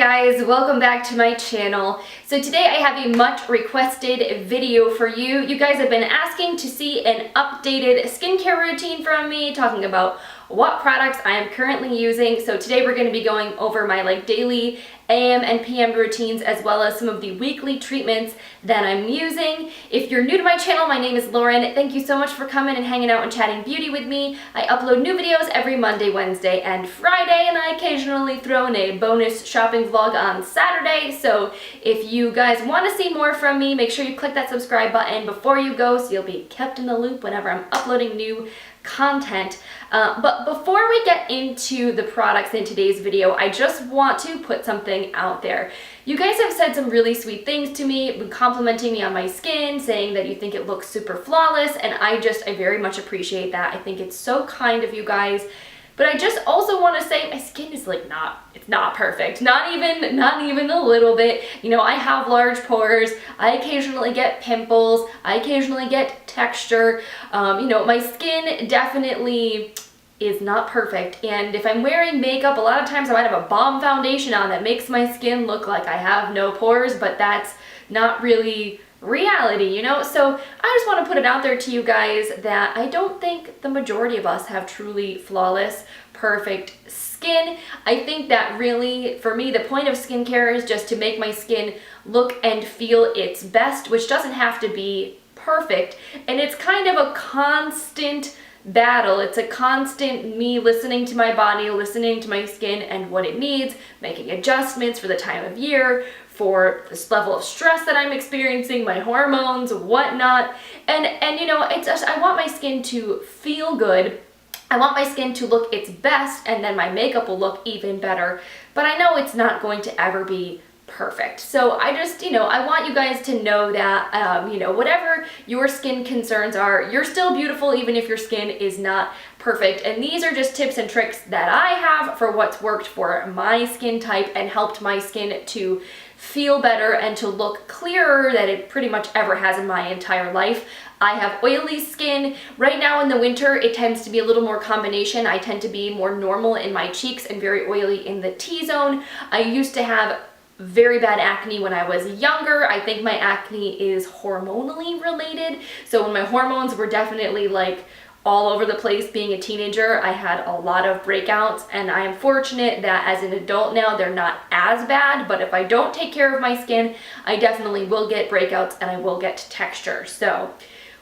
guys, welcome back to my channel. So today I have a much requested video for you. You guys have been asking to see an updated skincare routine from me, talking about what products I am currently using. So today we're going to be going over my daily AM and PM routines, as well as some of the weekly treatments that I'm using. If you're new to my channel, my name is Lauren. Thank you so much for coming and hanging out and chatting beauty with me. I upload new videos every Monday, Wednesday, and Friday, and I occasionally throw in a bonus shopping vlog on Saturday. So if you guys want to see more from me, make sure you click that subscribe button before you go so you'll be kept in the loop whenever I'm uploading new content. But before we get into the products in today's video, I just want to put something out there. You guys have said some really sweet things to me, been complimenting me on my skin, saying that you think it looks super flawless, and I very much appreciate that. I think it's so kind of you guys. But I just also want to say my skin is it's not perfect. Not even a little bit. You know, I have large pores. I occasionally get pimples. I occasionally get texture. You know, my skin definitely is not perfect. And if I'm wearing makeup, a lot of times I might have a bomb foundation on that makes my skin look like I have no pores, but that's not really reality, you know? So I just want to put it out there to you guys that I don't think the majority of us have truly flawless, perfect skin. I think that really, for me, the point of skincare is just to make my skin look and feel its best, which doesn't have to be perfect. And it's kind of a constant battle. It's a constant me listening to my body, listening to my skin and what it needs, making adjustments for the time of year, for this level of stress that I'm experiencing, my hormones, whatnot. And you know, it's just, I want my skin to feel good. I want my skin to look its best, and then my makeup will look even better. But I know it's not going to ever be perfect. So I just, you know, I want you guys to know that, you know, whatever your skin concerns are, you're still beautiful even if your skin is not perfect. And these are just tips and tricks that I have for what's worked for my skin type and helped my skin to feel better and to look clearer than it pretty much ever has in my entire life. I have oily skin. Right now in the winter, it tends to be a little more combination. I tend to be more normal in my cheeks and very oily in the T-zone. I used to have very bad acne when I was younger. I think my acne is hormonally related. So when my hormones were definitely all over the place being a teenager, I had a lot of breakouts, and I am fortunate that as an adult now they're not as bad, but if I don't take care of my skin, I definitely will get breakouts and I will get texture. So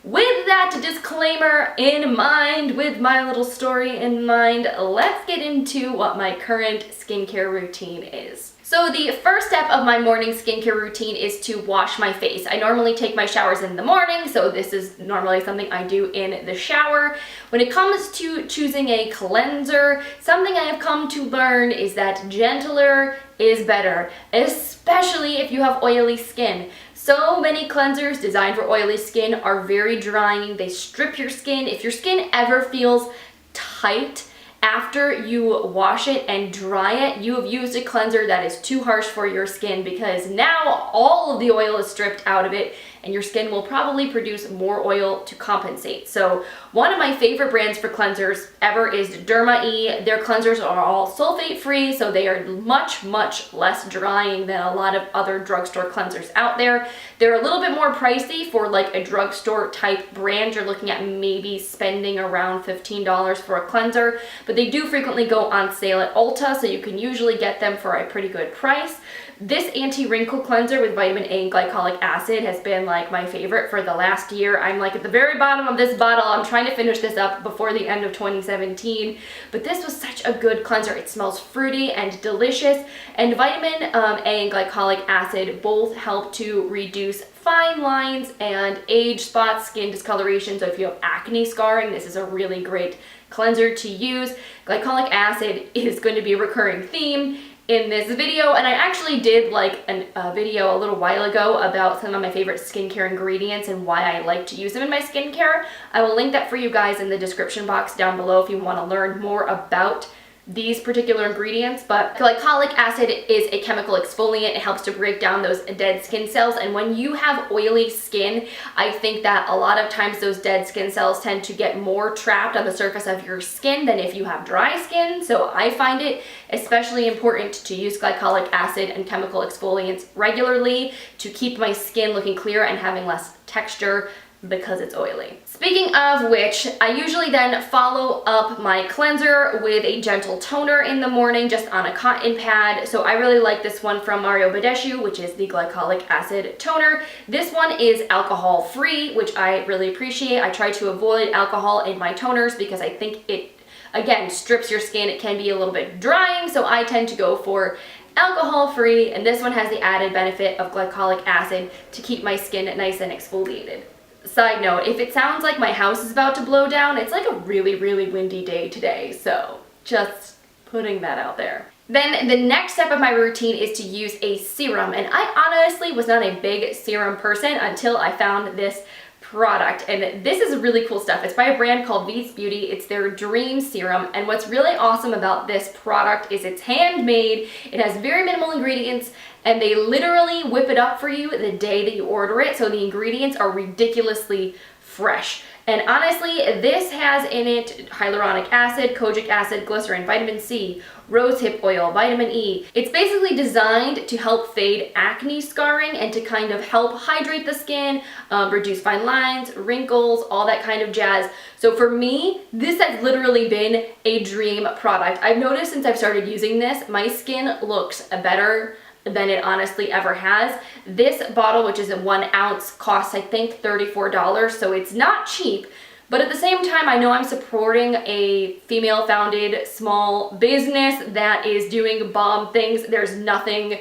with that disclaimer in mind, with my little story in mind, let's get into what my current skincare routine is. So the first step of my morning skincare routine is to wash my face. I normally take my showers in the morning, so this is normally something I do in the shower. When it comes to choosing a cleanser, something I have come to learn is that gentler is better, especially if you have oily skin. So many cleansers designed for oily skin are very drying. They strip your skin. If your skin ever feels tight after you wash it and dry it, you have used a cleanser that is too harsh for your skin, because now all of the oil is stripped out of it and your skin will probably produce more oil to compensate. So one of my favorite brands for cleansers ever is Derma E. Their cleansers are all sulfate free, so they are much less drying than a lot of other drugstore cleansers out there. They're a little bit more pricey for a drugstore type brand. You're looking at maybe spending around $15 for a cleanser, but they do frequently go on sale at Ulta, so you can usually get them for a pretty good price. This anti-wrinkle cleanser with vitamin A and glycolic acid has been my favorite for the last year. I'm at the very bottom of this bottle. I'm trying to finish this up before the end of 2017, but this was such a good cleanser. It smells fruity and delicious, and vitamin A and glycolic acid both help to reduce fine lines and age spots, skin discoloration. So if you have acne scarring, this is a really great cleanser to use. Glycolic acid is going to be a recurring theme in this video, and I actually did a video a little while ago about some of my favorite skincare ingredients and why I like to use them in my skincare. I will link that for you guys in the description box down below if you want to learn more about these particular ingredients, but glycolic acid is a chemical exfoliant. It helps to break down those dead skin cells, and when you have oily skin, I think that a lot of times those dead skin cells tend to get more trapped on the surface of your skin than if you have dry skin. So I find it especially important to use glycolic acid and chemical exfoliants regularly to keep my skin looking clear and having less texture because it's oily. Speaking of which, I usually then follow up my cleanser with a gentle toner in the morning, just on a cotton pad. So I really like this one from Badescu, which is the glycolic acid toner. This one is alcohol free, which I really appreciate. I try to avoid alcohol in my toners because I think it, again, strips your skin. It can be a little bit drying, so I tend to go for alcohol free, and this one has the added benefit of glycolic acid to keep my skin nice and exfoliated. Side note, if it sounds like my house is about to blow down, it's like a really, really windy day today, so just putting that out there. Then the next step of my routine is to use a serum, and I honestly was not a big serum person until I found this product, and this is really cool stuff. It's by a brand called Veise Beauty. It's their Dream Serum, and what's really awesome about this product is it's handmade. It has very minimal ingredients, and they literally whip it up for you the day that you order it, so the ingredients are ridiculously fresh. And honestly, this has in it hyaluronic acid, kojic acid, glycerin, vitamin C, rosehip oil, vitamin E. It's basically designed to help fade acne scarring and to kind of help hydrate the skin, reduce fine lines, wrinkles, all that kind of jazz. So for me, this has literally been a dream product. I've noticed since I've started using this, my skin looks better than it honestly ever has. This bottle, which is a 1 ounce, costs I think $34, so it's not cheap, but at the same time I know I'm supporting a female founded small business that is doing bomb things. There's nothing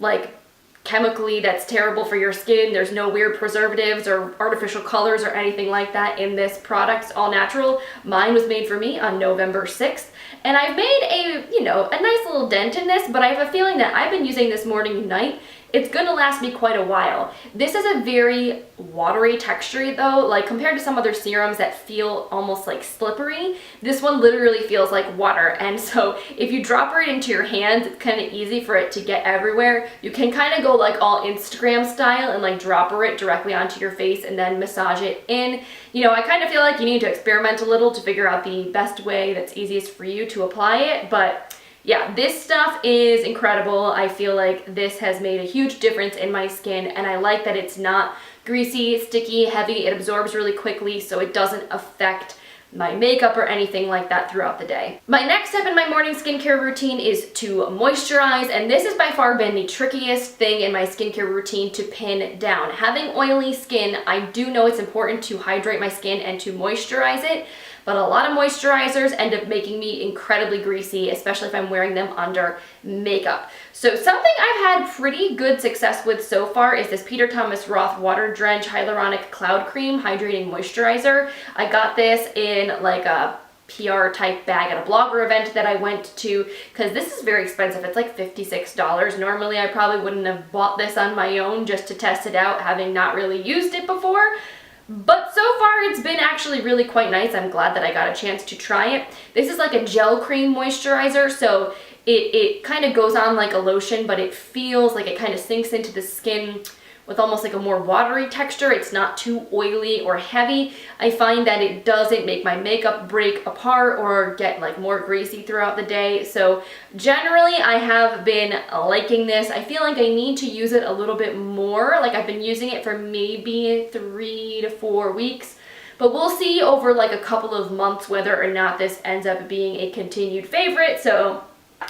like chemically that's terrible for your skin. There's no weird preservatives or artificial colors or anything like that in this product. It's all natural. Mine was made for me on November 6th. And I've made a nice little dent in this, but I have a feeling that I've been using this morning and night. It's gonna last me quite a while. This is a very watery texture though, like compared to some other serums that feel almost like slippery, this one literally feels like water. And so if you drop it into your hands, it's kind of easy for it to get everywhere. You can kind of go like all Instagram style and like drop it directly onto your face and then massage it in. You know, I kind of feel like you need to experiment a little to figure out the best way that's easiest for you to apply it, but yeah, this stuff is incredible. I feel like this has made a huge difference in my skin, and I like that it's not greasy, sticky, heavy. It absorbs really quickly, so it doesn't affect my makeup or anything like that throughout the day. My next step in my morning skincare routine is to moisturize, and this has by far been the trickiest thing in my skincare routine to pin down. Having oily skin, I do know it's important to hydrate my skin and to moisturize it, but a lot of moisturizers end up making me incredibly greasy, especially if I'm wearing them under makeup. So something I've had pretty good success with so far is this Peter Thomas Roth Water Drench Hyaluronic Cloud Cream Hydrating Moisturizer. I got this in like a PR type bag at a blogger event that I went to, because this is very expensive. It's like $56. Normally I probably wouldn't have bought this on my own just to test it out, having not really used it before. But so far it's been actually really quite nice. I'm glad that I got a chance to try it. This is like a gel cream moisturizer, so it kind of goes on like a lotion, but it feels like it kind of sinks into the skin with almost like a more watery texture. It's not too oily or heavy. I find that it doesn't make my makeup break apart or get like more greasy throughout the day. So generally I have been liking this. I feel like I need to use it a little bit more. Like I've been using it for maybe 3 to 4 weeks. But we'll see over like a couple of months whether or not this ends up being a continued favorite. So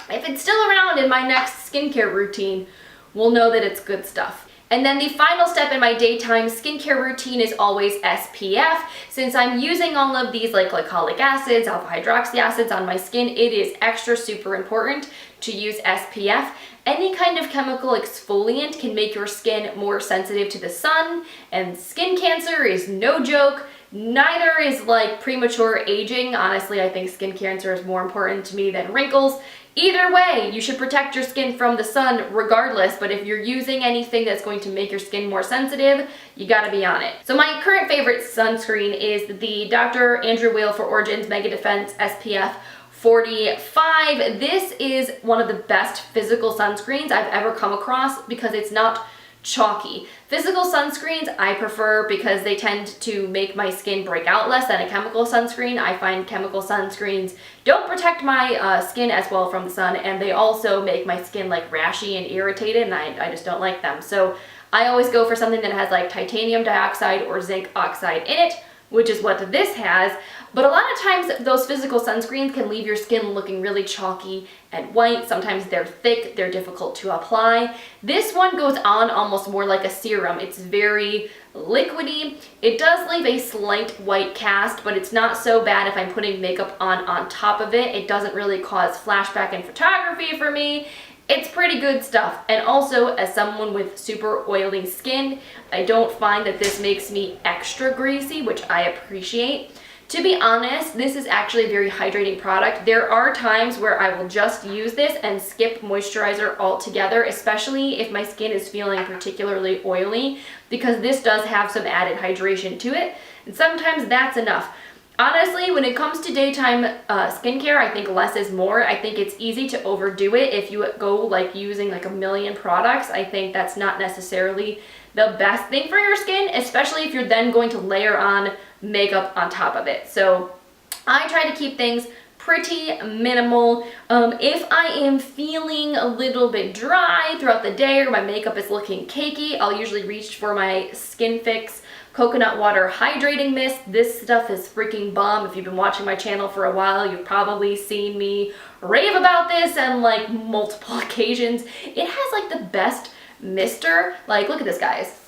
if it's still around in my next skincare routine, we'll know that it's good stuff. And then the final step in my daytime skincare routine is always SPF. Since I'm using all of these like glycolic acids, alpha hydroxy acids on my skin, it is extra super important to use SPF. Any kind of chemical exfoliant can make your skin more sensitive to the sun, and skin cancer is no joke. Neither is like premature aging. Honestly, I think skin cancer is more important to me than wrinkles. Either way, you should protect your skin from the sun regardless, but if you're using anything that's going to make your skin more sensitive, you gotta be on it. So my current favorite sunscreen is the Dr. Andrew Weil for Origins Mega Defense SPF 45. This is one of the best physical sunscreens I've ever come across because it's not chalky. Physical sunscreens I prefer because they tend to make my skin break out less than a chemical sunscreen. I find chemical sunscreens don't protect my skin as well from the sun, and they also make my skin like rashy and irritated, and I just don't like them. So I always go for something that has like titanium dioxide or zinc oxide in it, which is what this has. But a lot of times those physical sunscreens can leave your skin looking really chalky and white. Sometimes they're thick, they're difficult to apply. This one goes on almost more like a serum. It's very liquidy. It does leave a slight white cast, but it's not so bad if I'm putting makeup on top of it. It doesn't really cause flashback in photography for me. It's pretty good stuff. And also, as someone with super oily skin, I don't find that this makes me extra greasy, which I appreciate. To be honest, this is actually a very hydrating product. There are times where I will just use this and skip moisturizer altogether, especially if my skin is feeling particularly oily, because this does have some added hydration to it, and sometimes that's enough. Honestly, when it comes to daytime skincare, I think less is more. I think it's easy to overdo it if you go like using like a million products. I think that's not necessarily the best thing for your skin, especially if you're then going to layer on makeup on top of it. So I try to keep things pretty minimal. If I am feeling a little bit dry throughout the day or my makeup is looking cakey, I'll usually reach for my Skinfix coconut water hydrating mist. This stuff is freaking bomb. If you've been watching my channel for a while, you've probably seen me rave about this on like multiple occasions. It has like the best mister. Like, look at this, guys.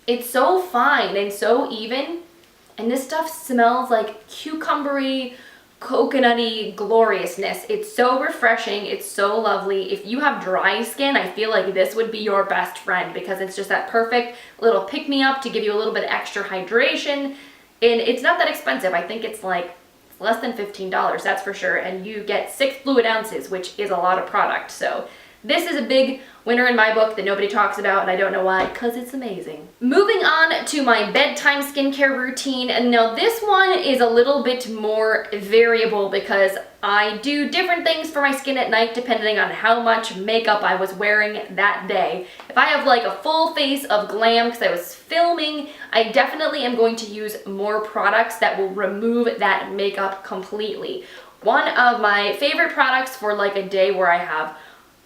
It's so fine and so even, and this stuff smells like cucumbery, coconutty gloriousness. It's so refreshing. It's so lovely. If you have dry skin, I feel like this would be your best friend because it's just that perfect little pick-me-up to give you a little bit extra hydration. And it's not that expensive. I think it's like less than $15, that's for sure. And you get 6 fluid ounces, which is a lot of product. So this is a big winner in my book that nobody talks about, and I don't know why, because it's amazing. Moving on to my bedtime skincare routine, and now this one is a little bit more variable because I do different things for my skin at night depending on how much makeup I was wearing that day. If I have like a full face of glam because I was filming, I definitely am going to use more products that will remove that makeup completely. One of my favorite products for like a day where I have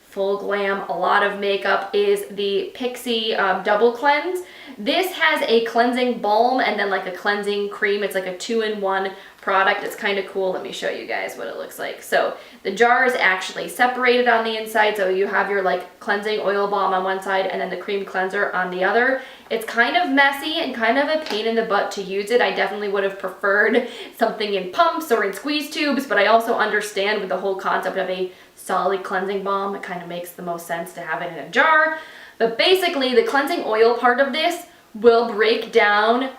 full glam, a lot of makeup, is the Pixi Double Cleanse. This has a cleansing balm and then like a cleansing cream. It's like a 2-in-1 product. It's kind of cool. Let me show you guys what it looks like. So the jar is actually separated on the inside, so you have your like cleansing oil balm on one side and then the cream cleanser on the other. It's kind of messy and kind of a pain in the butt to use it. I definitely would have preferred something in pumps or in squeeze tubes, but I also understand with the whole concept of a solid cleansing balm, it kind of makes the most sense to have it in a jar. But basically, the cleansing oil part of this will break down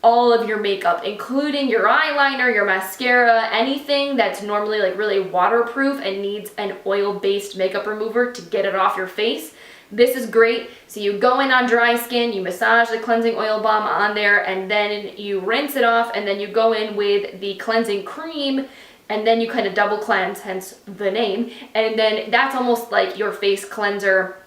all of your makeup, including your eyeliner, your mascara, anything that's normally like really waterproof and needs an oil-based makeup remover to get it off your face. This is great. So you go in on dry skin, you massage the cleansing oil balm on there, and then you rinse it off, and then you go in with the cleansing cream, and then you kind of double cleanse, hence the name, and then that's almost like your face cleanser.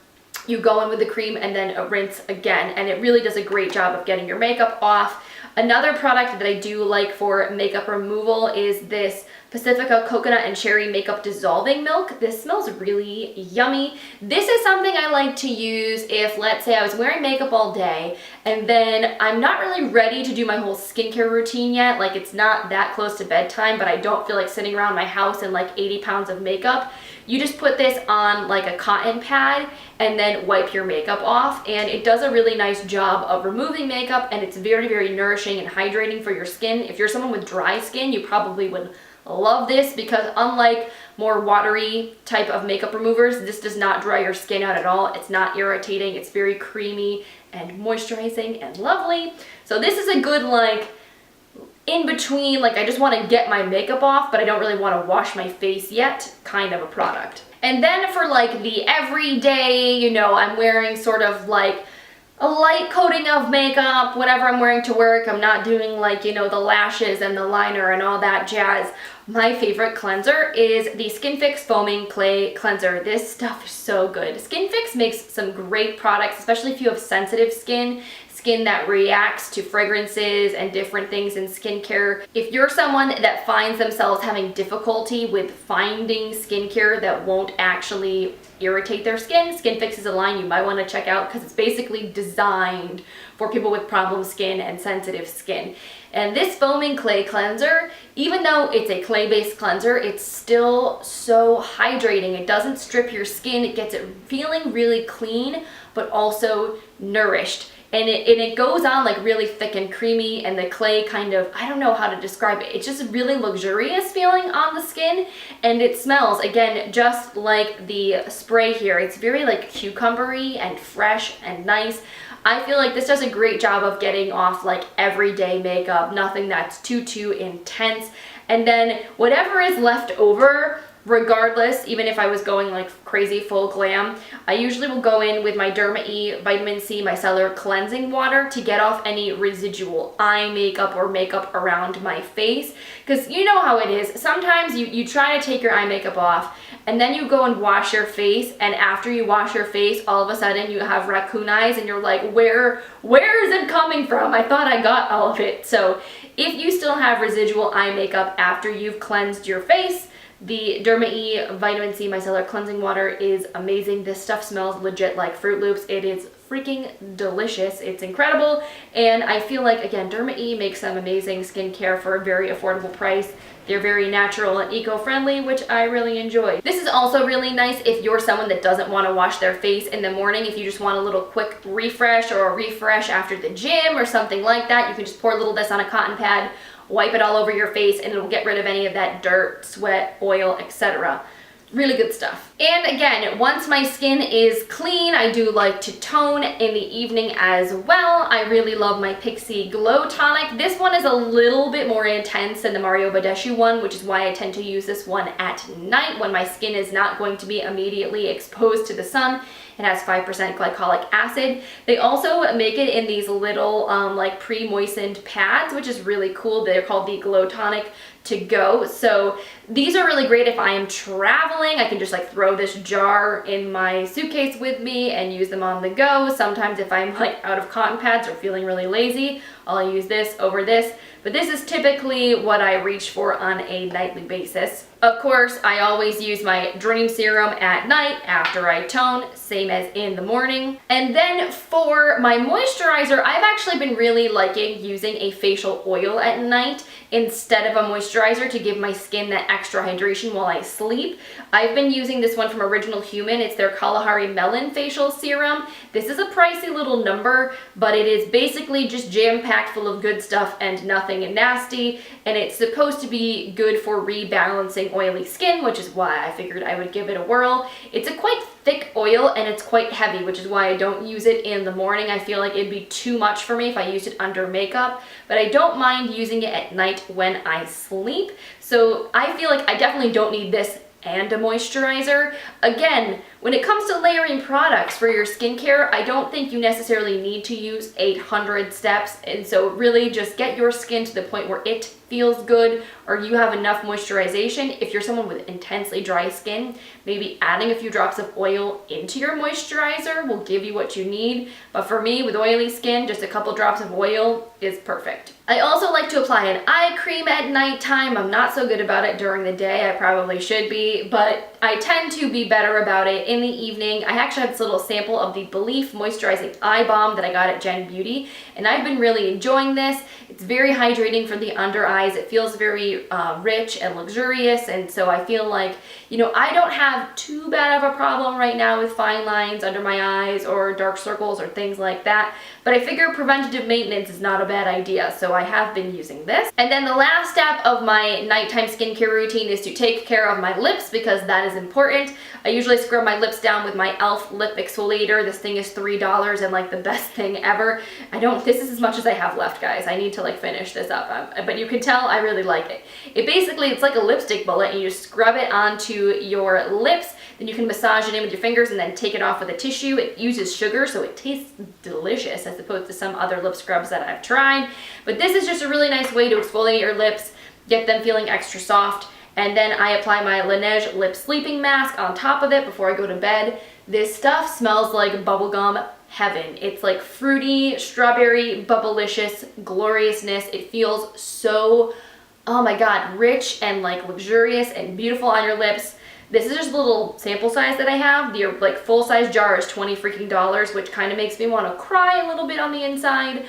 You go in with the cream and then rinse again, and it really does a great job of getting your makeup off. Another product that I do like for makeup removal is this Pacifica Coconut and Cherry Makeup Dissolving Milk. This smells really yummy. This is something I like to use if, let's say, I was wearing makeup all day and then I'm not really ready to do my whole skincare routine yet. Like, it's not that close to bedtime, but I don't feel like sitting around my house in like 80 pounds of makeup. You just put this on like a cotton pad and then wipe your makeup off, and it does a really nice job of removing makeup, and it's very, very nourishing and hydrating for your skin. If you're someone with dry skin, you probably would love this because unlike more watery type of makeup removers, this does not dry your skin out at all. It's not irritating. It's very creamy and moisturizing and lovely. So this is a good like in between, like I just want to get my makeup off but I don't really want to wash my face yet kind of a product. And then for like the everyday, you know, I'm wearing sort of like a light coating of makeup, whatever I'm wearing to work. I'm not doing like, you know, the lashes and the liner and all that jazz. My favorite cleanser is the Skinfix Foaming Clay Cleanser. This stuff is so good. Skinfix makes some great products, especially if you have sensitive skin that reacts to fragrances and different things in skincare. If you're someone that finds themselves having difficulty with finding skincare that won't actually irritate their skin, Skinfix is a line you might want to check out because it's basically designed for people with problem skin and sensitive skin. And this foaming clay cleanser, even though it's a clay-based cleanser, it's still so hydrating. It doesn't strip your skin. It gets it feeling really clean, but also nourished. And it goes on like really thick and creamy, and the clay kind of, I don't know how to describe it. It's just really luxurious feeling on the skin, and it smells, again, just like the spray here. It's very like cucumbery and fresh and nice. I feel like this does a great job of getting off like everyday makeup, nothing that's too intense. And then whatever is left over, regardless, even if I was going like crazy full glam, I usually will go in with my Derma E Vitamin C Micellar cleansing water to get off any residual eye makeup or makeup around my face. Because you know how it is. Sometimes you try to take your eye makeup off and then you go and wash your face, and after you wash your face, all of a sudden you have raccoon eyes and you're like, where is it coming from? I thought I got all of it. So if you still have residual eye makeup after you've cleansed your face, the Derma E Vitamin C Micellar Cleansing Water is amazing. This stuff smells legit like Fruit Loops. It is freaking delicious. It's incredible. And I feel like, again, Derma E makes some amazing skincare for a very affordable price. They're very natural and eco-friendly, which I really enjoy. This is also really nice if you're someone that doesn't want to wash their face in the morning. If you just want a little quick refresh or a refresh after the gym or something like that, you can just pour a little of this on a cotton pad, wipe it all over your face, and it'll get rid of any of that dirt, sweat, oil, etc. Really good stuff. And again, once my skin is clean, I do like to tone in the evening as well. I really love my Pixi Glow Tonic. This one is a little bit more intense than the Mario Badescu one, which is why I tend to use this one at night when my skin is not going to be immediately exposed to the sun. It has 5% glycolic acid. They also make it in these little like pre-moistened pads, which is really cool. They're called the Glow Tonic to go. So these are really great if I am traveling. I can just like throw this jar in my suitcase with me and use them on the go. Sometimes if I'm like out of cotton pads or feeling really lazy, I'll use this over this. But this is typically what I reach for on a nightly basis. Of course, I always use my Dream Serum at night after I tone, same as in the morning. And then for my moisturizer, I've actually been really liking using a facial oil at night instead of a moisturizer to give my skin that extra hydration while I sleep. I've been using this one from Original Human. It's their Kalahari Melon Facial Serum. This is a pricey little number, but it is basically just jam-packed full of good stuff and nothing nasty, and it's supposed to be good for rebalancing oily skin, which is why I figured I would give it a whirl. It's a quite thick oil and it's quite heavy, which is why I don't use it in the morning. I feel like it'd be too much for me if I used it under makeup, but I don't mind using it at night when I sleep. So I feel like I definitely don't need this and a moisturizer. Again, when it comes to layering products for your skincare, I don't think you necessarily need to use 800 steps, and so really just get your skin to the point where it feels good or you have enough moisturization. If you're someone with intensely dry skin, maybe adding a few drops of oil into your moisturizer will give you what you need. But for me, with oily skin, just a couple drops of oil is perfect. I also like to apply an eye cream at nighttime. I'm not so good about it during the day. I probably should be, but I tend to be better about it in the evening. I actually have this little sample of the Belif Moisturizing Eye Balm that I got at Gen Beauty, and I've been really enjoying this. It's very hydrating for the under eyes. It feels very rich and luxurious, and so I feel like, you know, I don't have too bad of a problem right now with fine lines under my eyes or dark circles or things like that, but I figure preventative maintenance is not a bad idea, so I have been using this. And then the last step of my nighttime skincare routine is to take care of my lips, because that is important. I usually scrub my lips down with my E.L.F. lip exfoliator. This thing is $3 and like the best thing ever. This is as much as I have left, guys. I need to like finish this up, but you can tell I really like it. It's like a lipstick bullet, and you just scrub it onto your lips. Then you can massage it in with your fingers and then take it off with a tissue. It uses sugar, so it tastes delicious as opposed to some other lip scrubs that I've tried. But this is just a really nice way to exfoliate your lips, get them feeling extra soft. And then I apply my Laneige lip sleeping mask on top of it before I go to bed. This stuff smells like bubblegum heaven. It's like fruity, strawberry, bubblicious gloriousness. It feels so, oh my god, rich and like luxurious and beautiful on your lips. This is just a little sample size that I have. The like full size jar is $20 freaking, which kind of makes me want to cry a little bit on the inside.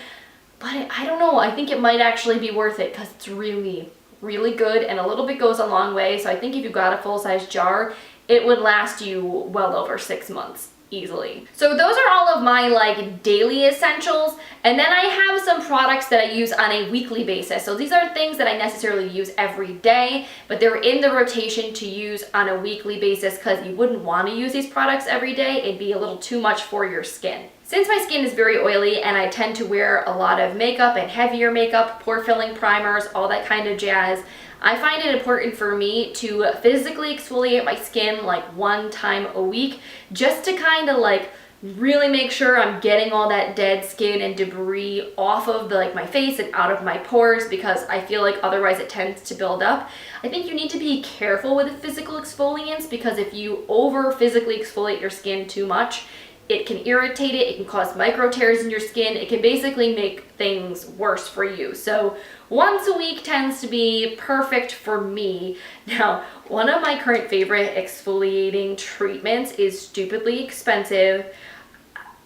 But I don't know, I think it might actually be worth it because it's really, really good, and a little bit goes a long way. So I think if you got a full size jar, it would last you well over 6 months easily. So those are all of my like daily essentials, and then I have some products that I use on a weekly basis. So these aren't things that I necessarily use every day, but they're in the rotation to use on a weekly basis because you wouldn't want to use these products every day. It'd be a little too much for your skin. Since my skin is very oily and I tend to wear a lot of makeup and heavier makeup, pore filling primers, all that kind of jazz, I find it important for me to physically exfoliate my skin like 1 time a week, just to kind of like really make sure I'm getting all that dead skin and debris off of my face and out of my pores, because I feel like otherwise it tends to build up. I think you need to be careful with physical exfoliants, because if you over physically exfoliate your skin too much, it can irritate it, it can cause micro tears in your skin, it can basically make things worse for you. So once a week tends to be perfect for me. Now, one of my current favorite exfoliating treatments is stupidly expensive.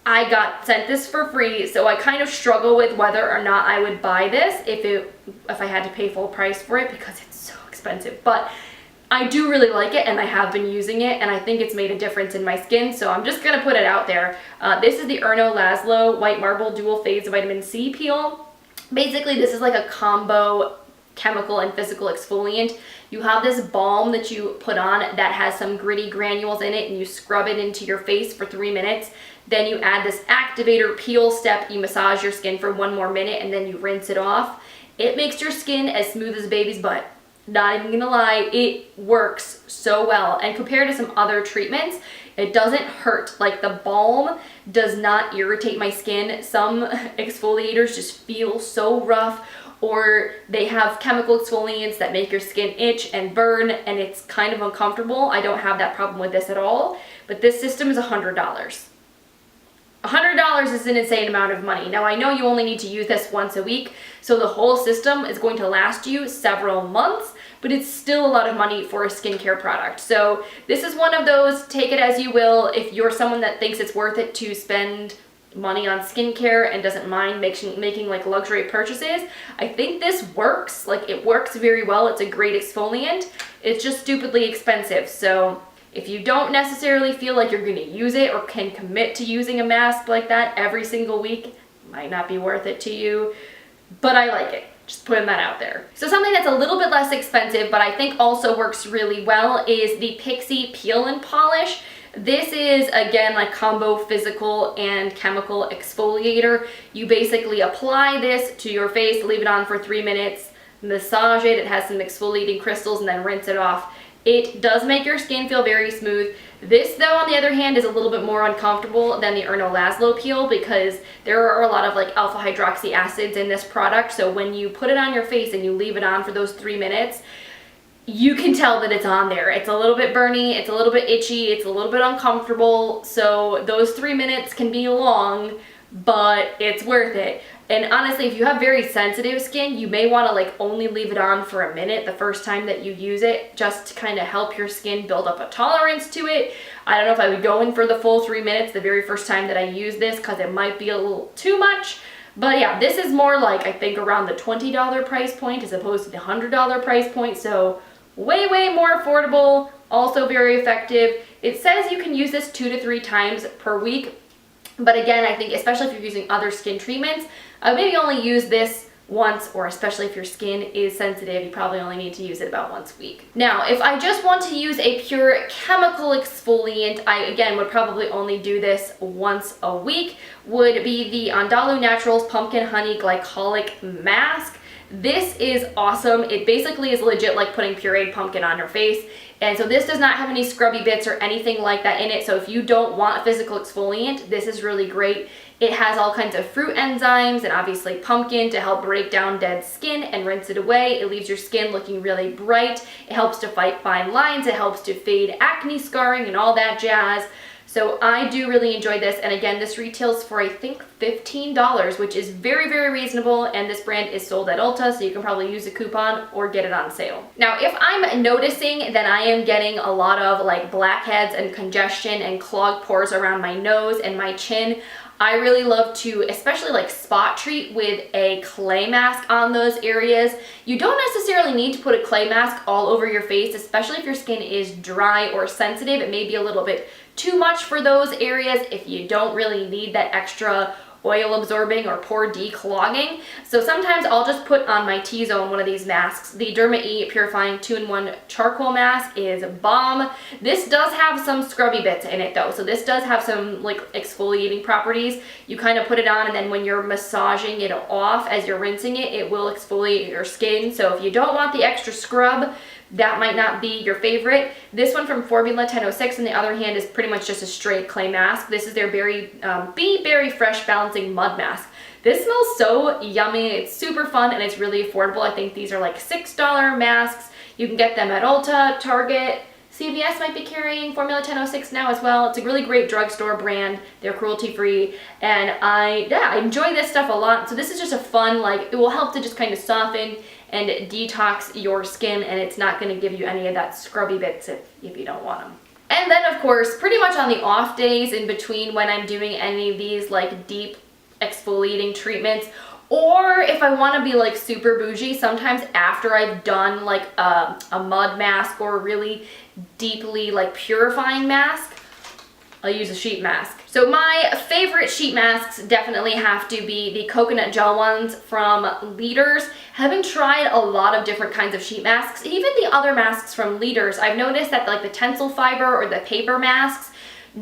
I got sent this for free, so I kind of struggle with whether or not I would buy this if I had to pay full price for it, because it's so expensive. But I do really like it, and I have been using it, and I think it's made a difference in my skin, so I'm just gonna put it out there. This is the Erno Laszlo White Marble Dual Phase Vitamin C Peel. Basically, this is like a combo chemical and physical exfoliant. You have this balm that you put on that has some gritty granules in it, and you scrub it into your face for 3 minutes. Then you add this activator peel step, you massage your skin for 1 more minute, and then you rinse it off. It makes your skin as smooth as a baby's butt. Not even gonna lie, it works so well. And compared to some other treatments, it doesn't hurt. Like, the balm does not irritate my skin. Some exfoliators just feel so rough, or they have chemical exfoliants that make your skin itch and burn, and it's kind of uncomfortable. I don't have that problem with this at all, but this system is $100. $100 is an insane amount of money. Now, I know you only need to use this once a week, so the whole system is going to last you several months, but it's still a lot of money for a skincare product. So this is one of those, take it as you will. If you're someone that thinks it's worth it to spend money on skincare and doesn't mind making like luxury purchases, I think this works. Like, it works very well. It's a great exfoliant. It's just stupidly expensive. So if you don't necessarily feel like you're gonna use it or can commit to using a mask like that every single week, it might not be worth it to you, but I like it. Just putting that out there. So something that's a little bit less expensive, but I think also works really well, is the Pixi Peel and Polish. This is, again, like combo physical and chemical exfoliator. You basically apply this to your face, leave it on for 3 minutes, massage it, it has some exfoliating crystals, and then rinse it off. It does make your skin feel very smooth. This, though, on the other hand, is a little bit more uncomfortable than the Erno Laszlo peel, because there are a lot of like alpha hydroxy acids in this product. So when you put it on your face and you leave it on for those 3 minutes, you can tell that it's on there. It's a little bit burny, it's a little bit itchy, it's a little bit uncomfortable. So those 3 minutes can be long, but it's worth it. And honestly, if you have very sensitive skin, you may want to like only leave it on for a minute the first time that you use it, just to kind of help your skin build up a tolerance to it. I don't know if I would go in for the full 3 minutes the very first time that I use this, because it might be a little too much. But yeah, this is more like, I think, around the $20 price point as opposed to the $100 price point. So way, way more affordable, also very effective. It says you can use this 2 to 3 times per week. But again, I think especially if you're using other skin treatments, maybe only use this once, or especially if your skin is sensitive, you probably only need to use it about once a week. Now, if I just want to use a pure chemical exfoliant, I again would probably only do this once a week, would be the Andalou Naturals Pumpkin Honey Glycolic Mask. This is awesome. It basically is legit like putting pureed pumpkin on your face. And so this does not have any scrubby bits or anything like that in it. So if you don't want a physical exfoliant, this is really great. It has all kinds of fruit enzymes and obviously pumpkin to help break down dead skin and rinse it away. It leaves your skin looking really bright. It helps to fight fine lines. It helps to fade acne scarring and all that jazz. So I do really enjoy this, and again, this retails for I think $15, which is very, very reasonable, and this brand is sold at Ulta, so you can probably use a coupon or get it on sale. Now, if I'm noticing that I am getting a lot of like blackheads and congestion and clogged pores around my nose and my chin, I really love to especially like spot treat with a clay mask on those areas. You don't necessarily need to put a clay mask all over your face, especially if your skin is dry or sensitive. It may be a little bit too much for those areas if you don't really need that extra oil absorbing or pore declogging. So sometimes I'll just put on my T-zone one of these masks. The Derma E Purifying 2-in-1 Charcoal Mask is bomb. This does have some scrubby bits in it though. So this does have some like exfoliating properties. You kind of put it on and then when you're massaging it off as you're rinsing it, it will exfoliate your skin. So if you don't want the extra scrub, that might not be your favorite. This one from Formula 1006 on the other hand is pretty much just a straight clay mask. This is their Be Berry Fresh Balancing Mud Mask. This smells so yummy. It's super fun and it's really affordable. I think these are like $6 masks. You can get them at Ulta, Target, CVS might be carrying Formula 1006 now as well. It's a really great drugstore brand. They're cruelty free and I enjoy this stuff a lot. So this is just a fun, like it will help to just kind of soften and detox your skin, and it's not going to give you any of that scrubby bits if you don't want them. And then of course, pretty much on the off days in between when I'm doing any of these like deep exfoliating treatments, or if I want to be like super bougie, sometimes after I've done like a mud mask or a really deeply like purifying mask, I'll use a sheet mask. So my favorite sheet masks definitely have to be the coconut gel ones from Leaders. Having tried a lot of different kinds of sheet masks, even the other masks from Leaders, I've noticed that like the Tencel fiber or the paper masks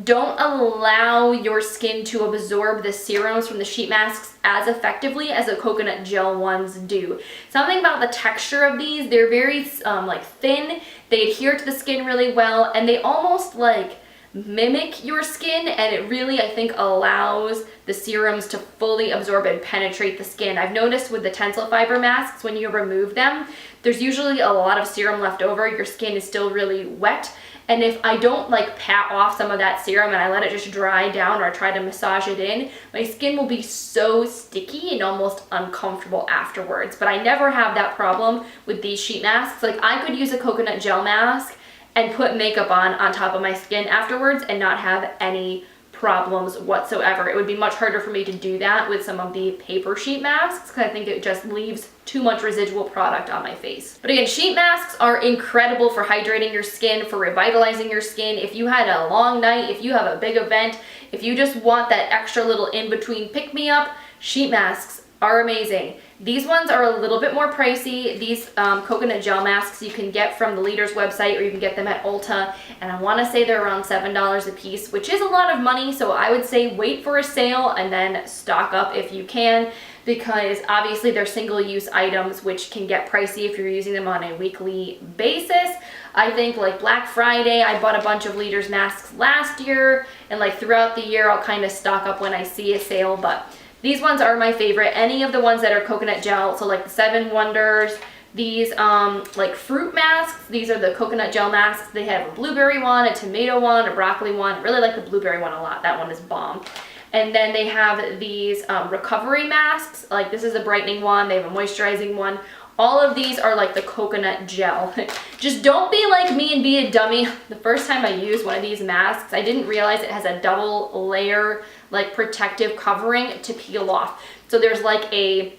don't allow your skin to absorb the serums from the sheet masks as effectively as the coconut gel ones do. Something about the texture of these, they're very like thin, they adhere to the skin really well, and they almost like mimic your skin, and it really, I think, allows the serums to fully absorb and penetrate the skin. I've noticed with the Tencel fiber masks, when you remove them, there's usually a lot of serum left over. Your skin is still really wet, and if I don't like pat off some of that serum and I let it just dry down or I try to massage it in, my skin will be so sticky and almost uncomfortable afterwards. But I never have that problem with these sheet masks. Like I could use a coconut gel mask and put makeup on top of my skin afterwards and not have any problems whatsoever. It would be much harder for me to do that with some of the paper sheet masks because I think it just leaves too much residual product on my face. But again, sheet masks are incredible for hydrating your skin, for revitalizing your skin. If you had a long night, if you have a big event, if you just want that extra little in-between pick-me-up, sheet masks are amazing. These ones are a little bit more pricey. These coconut gel masks you can get from the Leaders website or you can get them at Ulta, and I want to say they're around $7 a piece, which is a lot of money. So I would say wait for a sale and then stock up if you can, because obviously they're single-use items which can get pricey if you're using them on a weekly basis. I think like Black Friday, I bought a bunch of Leaders masks last year, and like throughout the year I'll kind of stock up when I see a sale, but these ones are my favorite. Any of the ones that are coconut gel, so like the 7 Wonders, these like fruit masks, these are the coconut gel masks. They have a blueberry one, a tomato one, a broccoli one. I really like the blueberry one a lot. That one is bomb. And then they have these recovery masks. Like this is a brightening one. They have a moisturizing one. All of these are like the coconut gel. Just don't be like me and be a dummy. The first time I used one of these masks, I didn't realize it has a double layer like protective covering to peel off. So there's like a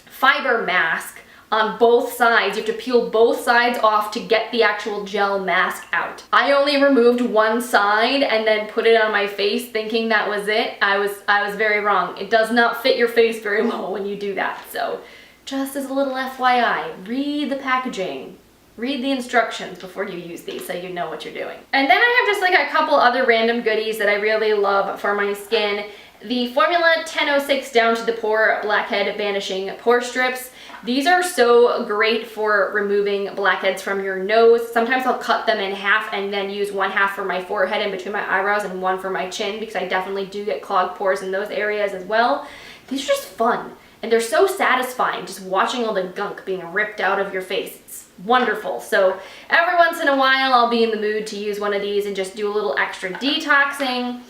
fiber mask on both sides. You have to peel both sides off to get the actual gel mask out. I only removed one side and then put it on my face thinking that was it. I was very wrong. It does not fit your face very well when you do that. So just as a little FYI, read the packaging. Read the instructions before you use these so you know what you're doing. And then I have just like a couple other random goodies that I really love for my skin. The Formula 1006 Down to the Pore Blackhead Vanishing Pore Strips. These are so great for removing blackheads from your nose. Sometimes I'll cut them in half and then use one half for my forehead and between my eyebrows and one for my chin, because I definitely do get clogged pores in those areas as well. These are just fun, and they're so satisfying just watching all the gunk being ripped out of your face. It's wonderful. So every once in a while I'll be in the mood to use one of these and just do a little extra detoxing.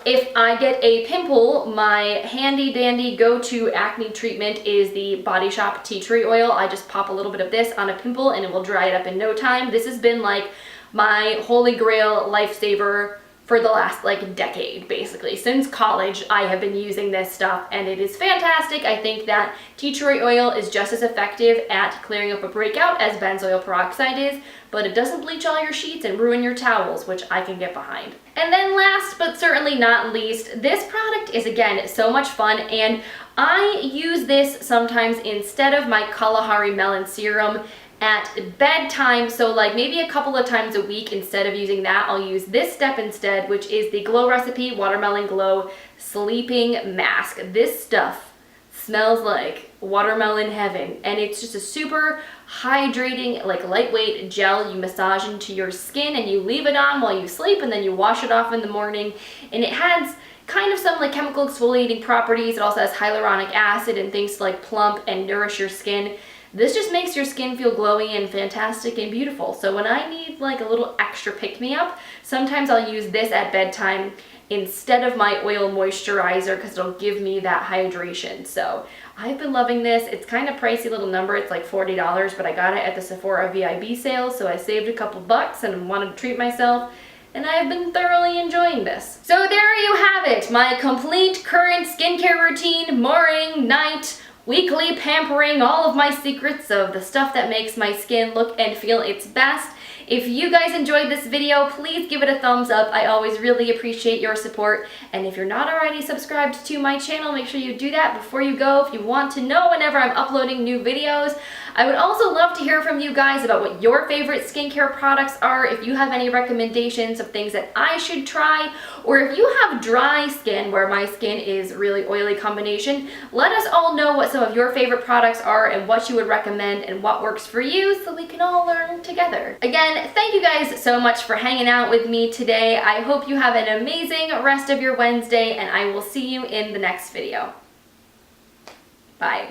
If I get a pimple, my handy dandy go-to acne treatment is the Body Shop tea tree oil. I just pop a little bit of this on a pimple and it will dry it up in no time. This has been like my holy grail lifesaver for the last like decade, basically. Since college, I have been using this stuff and it is fantastic. I think that tea tree oil is just as effective at clearing up a breakout as benzoyl peroxide is, but it doesn't bleach all your sheets and ruin your towels, which I can get behind. And then last but certainly not least, this product is again so much fun, and I use this sometimes instead of my Kalahari Melon Serum at bedtime. So like maybe a couple of times a week, instead of using that, I'll use this step instead, which is the Glow Recipe Watermelon Glow Sleeping Mask. This stuff smells like watermelon heaven, and it's just a super hydrating, like lightweight gel you massage into your skin and you leave it on while you sleep, and then you wash it off in the morning, and it has kind of some like chemical exfoliating properties. It also has hyaluronic acid and things to like plump and nourish your skin. This just makes your skin feel glowy and fantastic and beautiful. So when I need like a little extra pick-me-up, sometimes I'll use this at bedtime instead of my oil moisturizer, because it'll give me that hydration. So I've been loving this. It's kind of pricey little number. It's like $40, but I got it at the Sephora VIB sale, so I saved a couple bucks and wanted to treat myself, and I've been thoroughly enjoying this. So there you have it, my complete current skincare routine, morning, night, weekly pampering, all of my secrets of the stuff that makes my skin look and feel its best. If you guys enjoyed this video, please give it a thumbs up. I always really appreciate your support. And if you're not already subscribed to my channel, make sure you do that before you go if you want to know whenever I'm uploading new videos. I would also love to hear from you guys about what your favorite skincare products are, if you have any recommendations of things that I should try, or if you have dry skin where my skin is really oily combination, let us all know what some of your favorite products are and what you would recommend and what works for you, so we can all learn together. Again, thank you guys so much for hanging out with me today. I hope you have an amazing rest of your Wednesday, and I will see you in the next video. Bye.